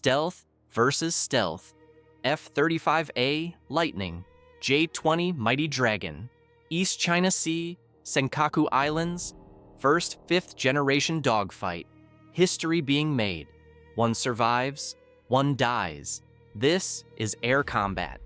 Stealth versus stealth. F-35A Lightning, J-20 Mighty Dragon, East China Sea, Senkaku Islands, first 5th-generation dogfight. History being made. One survives, one dies. This is air combat.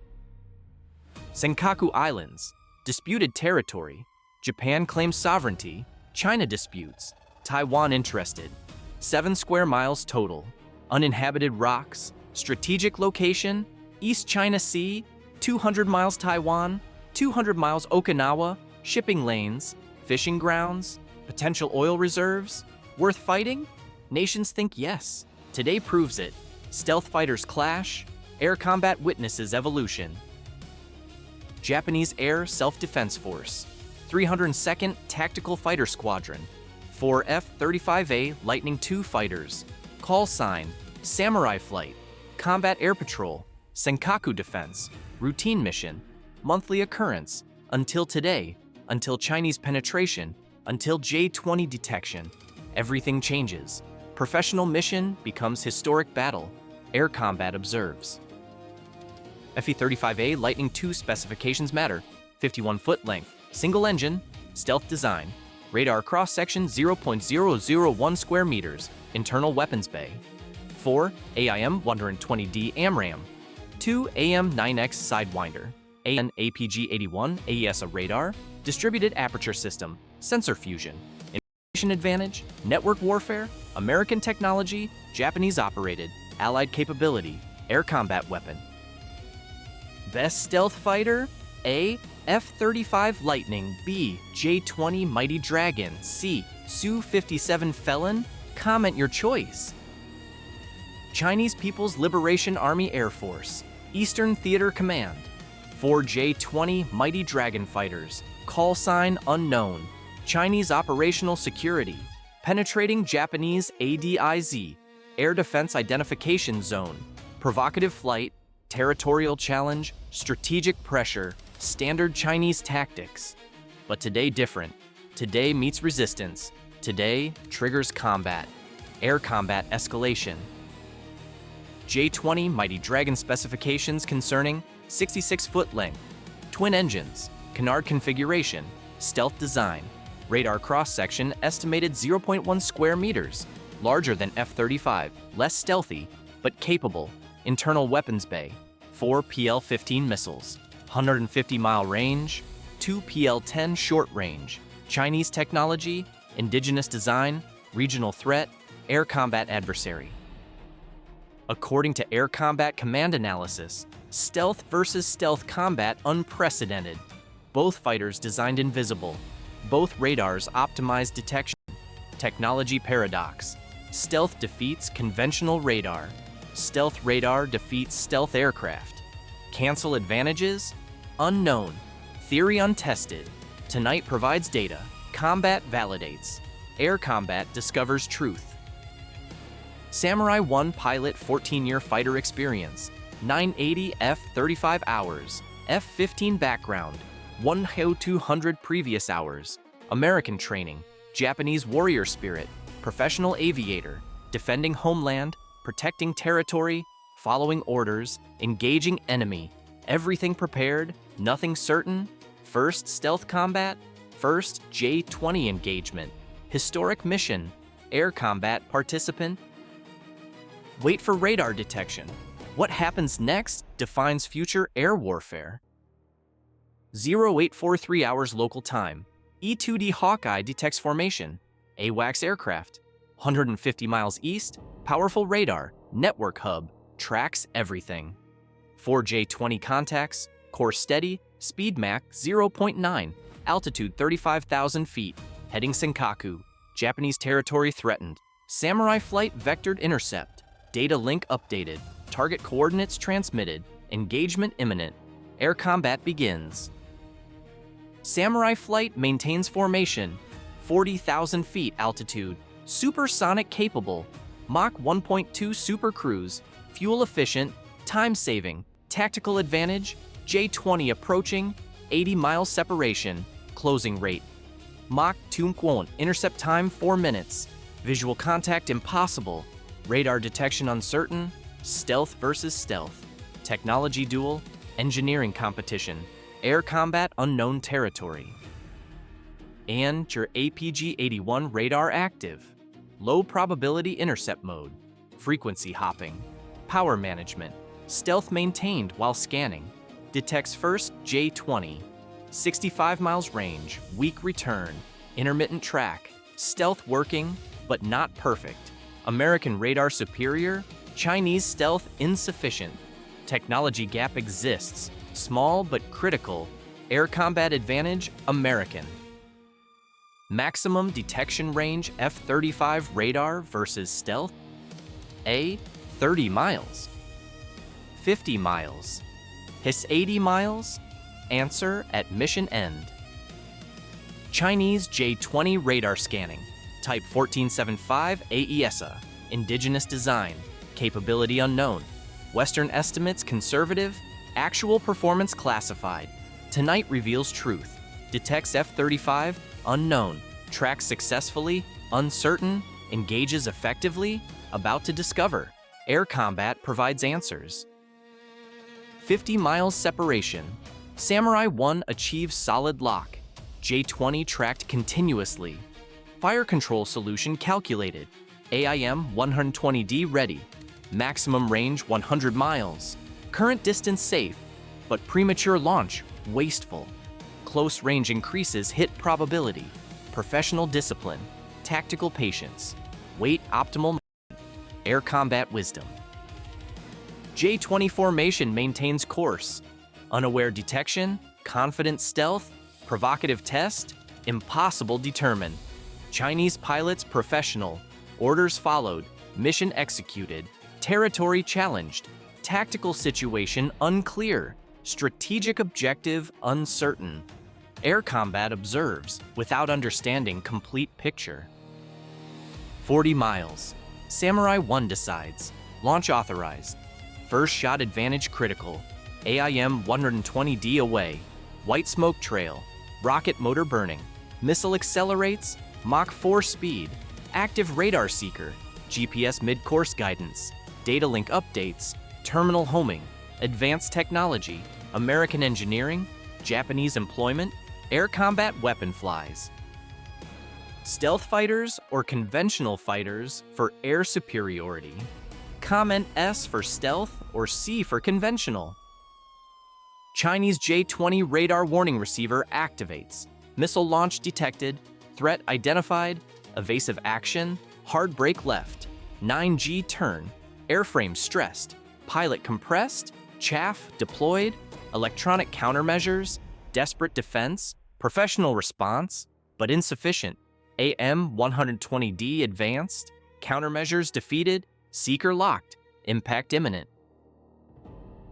Senkaku Islands, disputed territory. Japan claims sovereignty. China disputes. Taiwan interested. 7 square miles total. Uninhabited rocks. Strategic location, East China Sea. 200 miles Taiwan. 200 miles Okinawa. Shipping lanes. Fishing grounds. Potential oil reserves. Worth fighting? Nations think yes. Today proves it. Stealth fighters clash. Air combat witnesses evolution. Japanese Air Self-Defense Force, 302nd Tactical Fighter Squadron, 4 F-35A Lightning II fighters, call sign, Samurai Flight, Combat Air Patrol, Senkaku Defense, routine mission, monthly occurrence, until today, until Chinese penetration, until J-20 detection. Everything changes. Professional mission becomes historic battle. Air combat observes. FE-35A Lightning II specifications matter. 51-foot length, single engine, stealth design, radar cross-section 0.001 square meters, internal weapons bay. 4 AIM-120D AMRAAM, 2 AM-9X Sidewinder, AN APG-81 AESA radar, distributed aperture system, sensor fusion, information advantage, network warfare, American technology, Japanese operated, allied capability, air combat weapon. Best stealth fighter? A. F-35 Lightning. B. J-20 Mighty Dragon. C. Su-57 Felon? Comment your choice. Chinese People's Liberation Army Air Force, Eastern Theater Command. 4 J-20 Mighty Dragon fighters. Call sign unknown. Chinese Operational Security. Penetrating Japanese ADIZ. Air Defense Identification Zone. Provocative flight. Territorial challenge, strategic pressure, standard Chinese tactics. But today different. Today meets resistance. Today triggers combat. Air combat escalation. J-20 Mighty Dragon specifications concerning 66-foot length, twin engines, canard configuration, stealth design, radar cross-section estimated 0.1 square meters, larger than F-35, less stealthy, but capable. Internal weapons bay, 4 PL-15 missiles, 150-mile range, 2 PL-10 short range, Chinese technology, indigenous design, regional threat, air combat adversary. According to Air Combat Command Analysis, stealth versus stealth combat unprecedented. Both fighters designed invisible. Both radars optimized detection. Technology paradox. Stealth defeats conventional radar. Stealth radar defeats stealth aircraft. Cancel advantages? Unknown. Theory untested. Tonight provides data. Combat validates. Air combat discovers truth. Samurai 1 pilot 14-year fighter experience. 980 F-35 hours. F-15 background. 1,200 previous hours. American training. Japanese warrior spirit. Professional aviator. Defending homeland. Protecting territory, following orders, engaging enemy, everything prepared, nothing certain, first stealth combat, first J-20 engagement, historic mission, air combat participant. Wait for radar detection. What happens next defines future air warfare. 0843 hours local time, E-2D Hawkeye detects formation, AWACS aircraft, 150 miles east, powerful radar, network hub, tracks everything. 4 J-20 contacts, course steady, speed Mach 0.9, altitude 35,000 feet, heading Senkaku, Japanese territory threatened. Samurai flight vectored intercept, data link updated, target coordinates transmitted, engagement imminent, air combat begins. Samurai flight maintains formation, 40,000 feet altitude, supersonic capable, Mach 1.2 super cruise, fuel efficient, time saving, tactical advantage, J-20 approaching, 80 miles separation, closing rate. Mach 2.1, intercept time 4 minutes, visual contact impossible, radar detection uncertain, stealth versus stealth, technology duel, engineering competition, air combat unknown territory. And your APG-81 radar active, low probability intercept mode, frequency hopping, power management, stealth maintained while scanning, detects first J-20, 65 miles range, weak return, intermittent track, stealth working, but not perfect. American radar superior, Chinese stealth insufficient. Technology gap exists, small but critical. Air combat advantage, American. Maximum detection range F-35 radar versus stealth? A, 30 miles. 50 miles. His 80 miles? Answer at mission end. Chinese J-20 radar scanning, type 1475 AESA, indigenous design, capability unknown, Western estimates conservative, actual performance classified. Tonight reveals truth, detects F-35, unknown, tracks successfully, uncertain, engages effectively, about to discover. Air combat provides answers. 50 miles separation. Samurai 1 achieves solid lock. J-20 tracked continuously. Fire control solution calculated. AIM 120D ready. Maximum range 100 miles. Current distance safe, but premature launch wasteful. Close range increases hit probability. Professional discipline. Tactical patience. Weight optimal. Air combat wisdom. J-20 formation maintains course. Unaware detection, confident stealth, provocative test, impossible determine. Chinese pilots professional, orders followed, mission executed, territory challenged, tactical situation unclear, strategic objective uncertain. Air combat observes without understanding complete picture. 40 miles. Samurai 1 decides. Launch authorized. First shot advantage critical. AIM 120D away. White smoke trail. Rocket motor burning. Missile accelerates. Mach 4 speed. Active radar seeker. GPS mid-course guidance. Data link updates. Terminal homing. Advanced technology. American engineering. Japanese employment. Air combat weapon flies. Stealth fighters or conventional fighters for air superiority. Comment S for stealth or C for conventional. Chinese J-20 radar warning receiver activates. Missile launch detected. Threat identified. Evasive action. Hard brake left. 9G turn. Airframe stressed. Pilot compressed. Chaff deployed. Electronic countermeasures. Desperate defense. Professional response, but insufficient. AM 120D advanced. Countermeasures defeated. Seeker locked. Impact imminent.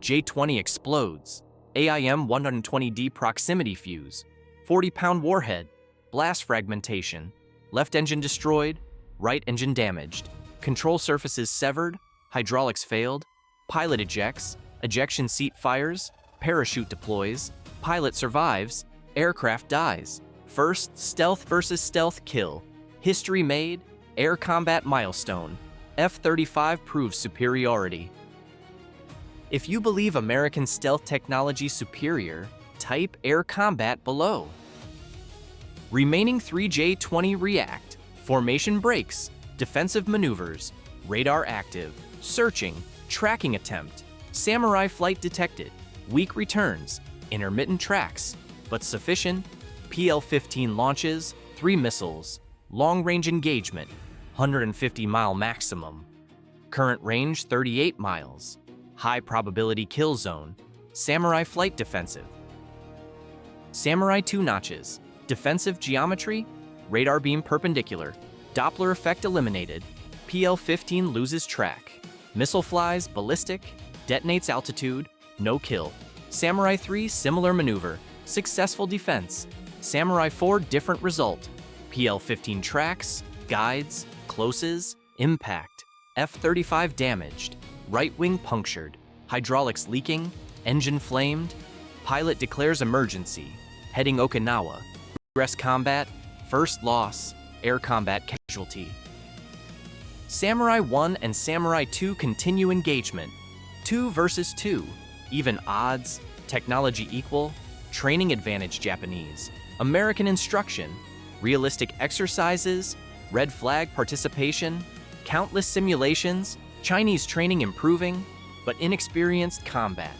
J-20 explodes. AIM 120D proximity fuse. 40-pound warhead. Blast fragmentation. Left engine destroyed. Right engine damaged. Control surfaces severed. Hydraulics failed. Pilot ejects. Ejection seat fires. Parachute deploys. Pilot survives. Aircraft dies. First stealth versus stealth kill. History made. Air combat milestone. F-35 proves superiority. If you believe American stealth technology superior, type air combat below. Remaining 3 J-20 react. Formation breaks. Defensive maneuvers. Radar active. Searching. Tracking attempt. Samurai flight detected. Weak returns. Intermittent tracks. But sufficient. PL-15 launches. 3 missiles. Long-range engagement. 150-mile maximum. Current range 38 miles. High probability kill zone. Samurai flight defensive. Samurai 2 notches. Defensive geometry. Radar beam perpendicular. Doppler effect eliminated. PL-15 loses track. Missile flies ballistic. Detonates altitude. No kill. Samurai 3 similar maneuver. Successful defense. Samurai 4 different result. PL-15 tracks. Guides. Closes. Impact. F-35 damaged. Right wing punctured. Hydraulics leaking. Engine flamed. Pilot declares emergency. Heading Okinawa. Progress combat. First loss. Air combat casualty. Samurai 1 and Samurai 2 continue engagement. 2 versus 2. Even odds. Technology equal. Training advantage Japanese. American instruction. Realistic exercises. Red flag participation. Countless simulations. Chinese training improving, but inexperienced combat.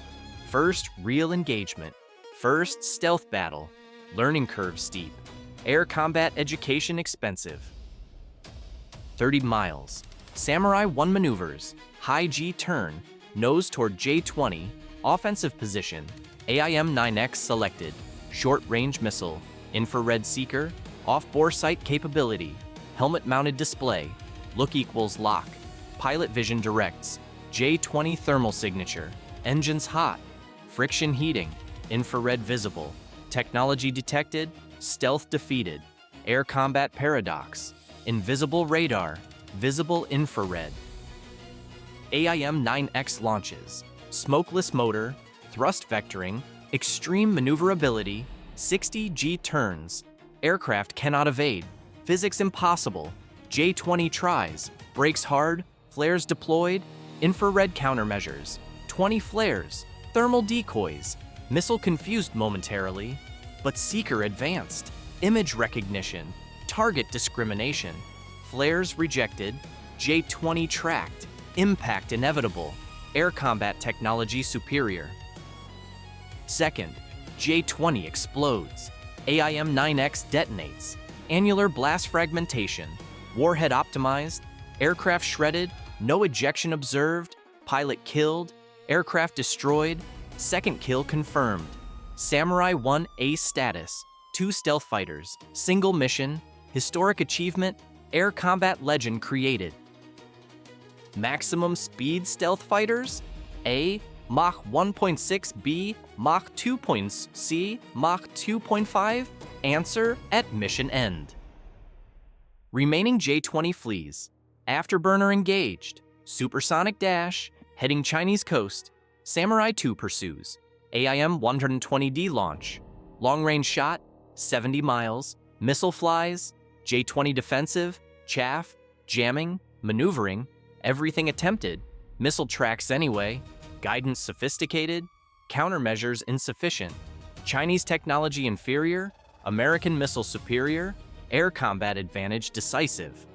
First real engagement. First stealth battle. Learning curve steep. Air combat education expensive. 30 miles. Samurai 1 maneuvers. High G turn. Nose toward J-20. Offensive position. AIM-9X selected. Short-range missile. Infrared seeker. Off-bore sight capability. Helmet-mounted display. Look equals lock. Pilot vision directs. J-20 thermal signature. Engines hot. Friction heating. Infrared visible. Technology detected. Stealth defeated. Air combat paradox. Invisible radar. Visible infrared. AIM-9X launches. Smokeless motor. Thrust vectoring. Extreme maneuverability. 60 G turns. Aircraft cannot evade. Physics impossible. J-20 tries. Brakes hard. Flares deployed. Infrared countermeasures. 20 flares. Thermal decoys. Missile confused momentarily. But seeker advanced. Image recognition. Target discrimination. Flares rejected. J-20 tracked. Impact inevitable. Air combat technology superior. Second, J-20 explodes. AIM-9X detonates. Annular blast fragmentation. Warhead optimized. Aircraft shredded. No ejection observed. Pilot killed. Aircraft destroyed. Second kill confirmed. Samurai 1 ace status. 2 stealth fighters. Single mission. Historic achievement. Air combat legend created. Maximum speed stealth fighters? A. Mach 1.6. B. Mach 2.C. Mach 2.5? Answer at mission end. Remaining J-20 flees. Afterburner engaged. Supersonic dash. Heading Chinese coast. Samurai 2 pursues. AIM-120D launch. Long-range shot. 70 miles. Missile flies. J-20 defensive. Chaff. Jamming. Maneuvering. Everything attempted. Missile tracks anyway. Guidance sophisticated. Countermeasures insufficient. Chinese technology inferior. American missile superior. Air combat advantage decisive.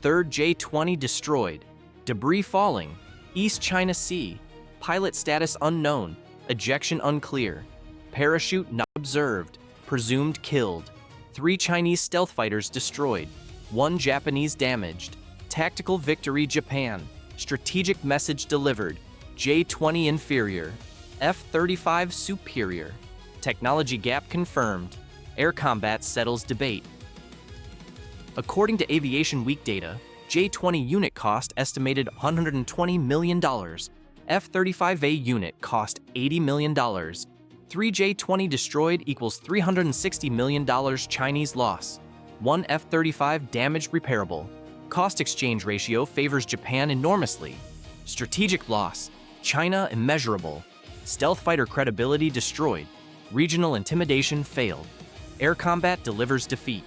Third J-20 destroyed. Debris falling. East China Sea. Pilot status unknown. Ejection unclear. Parachute not observed. Presumed killed. 3 Chinese stealth fighters destroyed. 1 Japanese damaged. Tactical victory Japan. Strategic message delivered. J-20 inferior. F-35 superior. Technology gap confirmed. Air combat settles debate. According to Aviation Week data, J-20 unit cost estimated $120 million. F-35A unit cost $80 million. 3 J-20 destroyed equals $360 million Chinese loss. 1 F-35 damaged repairable. Cost exchange ratio favors Japan enormously. Strategic loss. China immeasurable. Stealth fighter credibility destroyed. Regional intimidation failed. Air combat delivers defeat.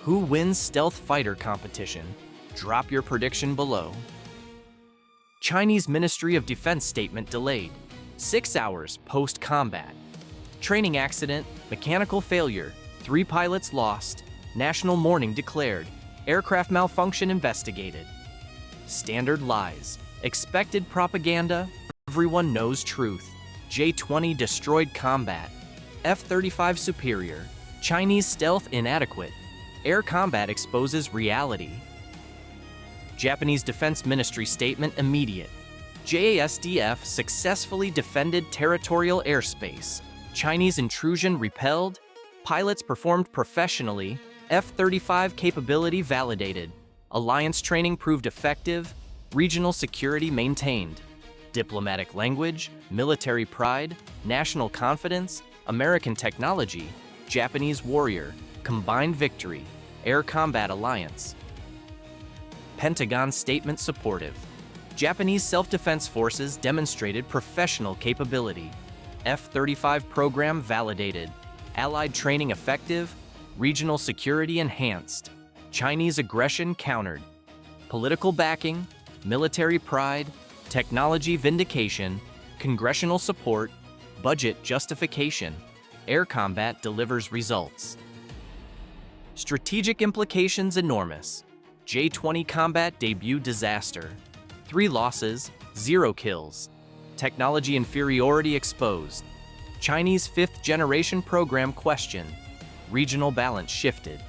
Who wins stealth fighter competition? Drop your prediction below. Chinese Ministry of Defense statement delayed. 6 hours post-combat. Training accident, mechanical failure, 3 pilots lost. National mourning declared. Aircraft malfunction investigated. Standard lies. Expected propaganda. Everyone knows truth. J-20 destroyed combat. F-35 superior. Chinese stealth inadequate. Air combat exposes reality. Japanese Defense Ministry statement immediate. JASDF successfully defended territorial airspace. Chinese intrusion repelled. Pilots performed professionally. F-35 capability validated. Alliance training proved effective. Regional security maintained. Diplomatic language, military pride, national confidence, American technology, Japanese warrior, combined victory, air combat alliance. Pentagon statement supportive. Japanese self-defense forces demonstrated professional capability. F-35 program validated. Allied training effective. Regional security enhanced. Chinese aggression countered. Political backing, military pride, technology vindication, congressional support, budget justification. Air combat delivers results. Strategic implications enormous. J-20 combat debut disaster. 3 losses, 0 kills. Technology inferiority exposed. Chinese 5th generation program questioned. Regional balance shifted.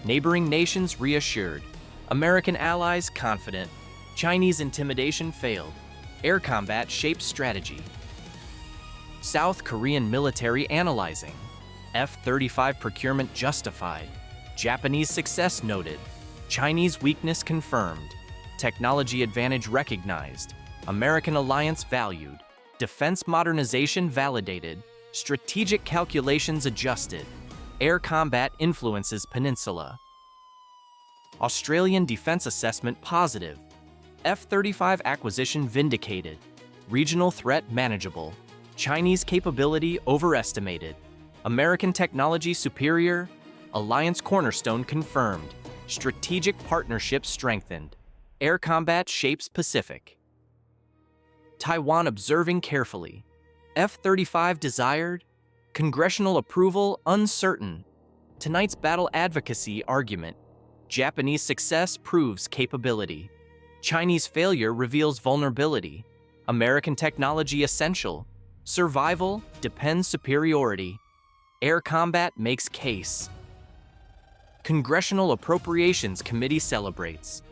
Neighboring nations reassured. American allies confident. Chinese intimidation failed. Air combat shapes strategy. South Korean military analyzing. F-35 procurement justified. Japanese success noted. Chinese weakness confirmed. Technology advantage recognized. American alliance valued. Defense modernization validated. Strategic calculations adjusted. Air combat influences peninsula. Australian defense assessment positive. F-35 acquisition vindicated. Regional threat manageable. Chinese capability overestimated. American technology superior. Alliance cornerstone confirmed. Strategic partnership strengthened. Air combat shapes Pacific. Taiwan observing carefully. F-35 desired. Congressional approval uncertain. Tonight's battle advocacy argument. Japanese success proves capability. Chinese failure reveals vulnerability. American technology essential. Survival depends superiority. Air combat makes case. Congressional Appropriations Committee celebrates.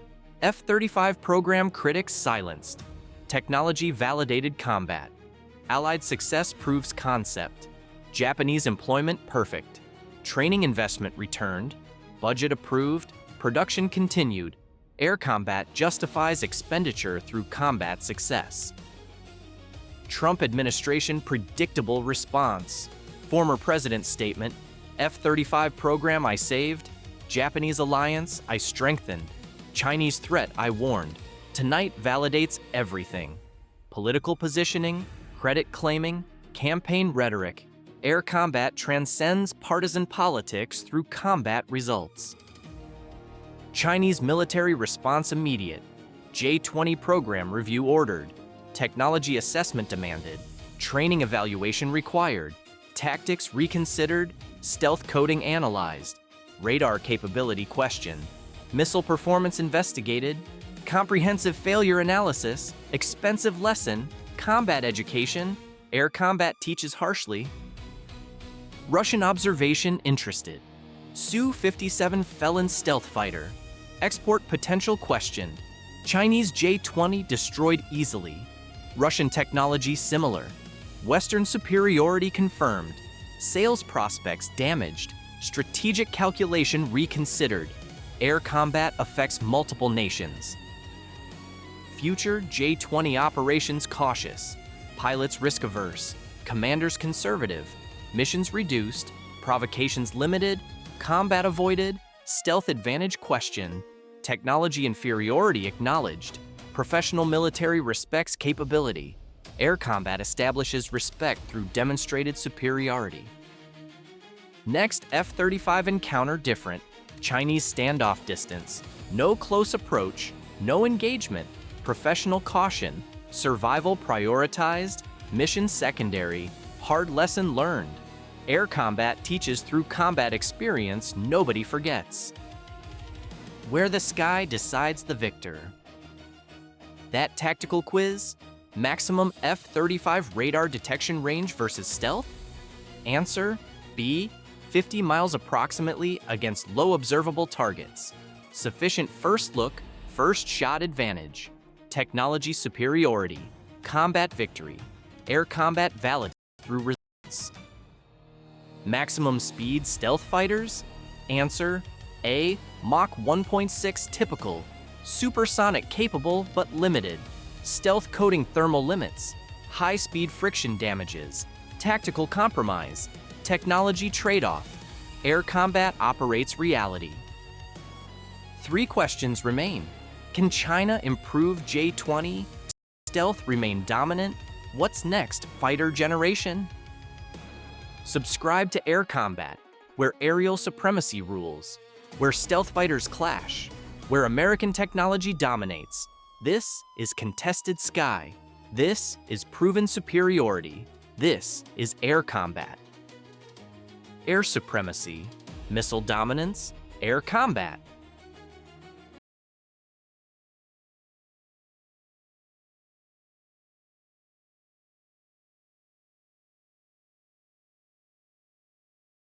F-35 program critics silenced. Technology validated combat. Allied success proves concept. Japanese employment perfect. Training investment returned. Budget approved. Production continued. Air combat justifies expenditure through combat success. Trump administration predictable response. Former president's statement, F-35 program I saved. Japanese alliance I strengthened. Chinese threat I warned. Tonight validates everything. Political positioning, credit claiming, campaign rhetoric. Air combat transcends partisan politics through combat results. Chinese military response immediate. J-20 program review ordered. Technology assessment demanded. Training evaluation required. Tactics reconsidered. Stealth coding analyzed. Radar capability questioned. Missile performance investigated. Comprehensive failure analysis. Expensive lesson. Combat education. Air combat teaches harshly. Russian observation interested. Su-57 felon stealth fighter. Export potential questioned. Chinese J-20 destroyed easily. Russian technology similar. Western superiority confirmed. Sales prospects damaged. Strategic calculation reconsidered. Air combat affects multiple nations. Future J-20 operations cautious. Pilots risk-averse. Commanders conservative. Missions reduced. Provocations limited. Combat avoided. Stealth advantage questioned. Technology inferiority acknowledged. Professional military respects capability. Air combat establishes respect through demonstrated superiority. Next, F-35 encounter different. Chinese standoff distance. No close approach. No engagement. Professional caution. Survival prioritized. Mission secondary. Hard lesson learned. Air combat teaches through combat experience nobody forgets. Where the sky decides the victor. That tactical quiz? Maximum F-35 radar detection range versus stealth? Answer, B, 50 miles approximately against low observable targets. Sufficient first look, first shot advantage. Technology superiority. Combat victory. Air combat valid through results. Maximum speed stealth fighters? Answer, A, Mach 1.6 typical. Supersonic capable but limited. Stealth coding thermal limits. High speed friction damages. Tactical compromise. Technology trade-off. Air combat operates reality. 3 questions remain. Can China improve J-20? Stealth remain dominant? What's next, fighter generation? Subscribe to Air Combat, where aerial supremacy rules. where stealth fighters clash, where American technology dominates. This is contested sky. This is proven superiority. This is air combat. Air supremacy, missile dominance, air combat.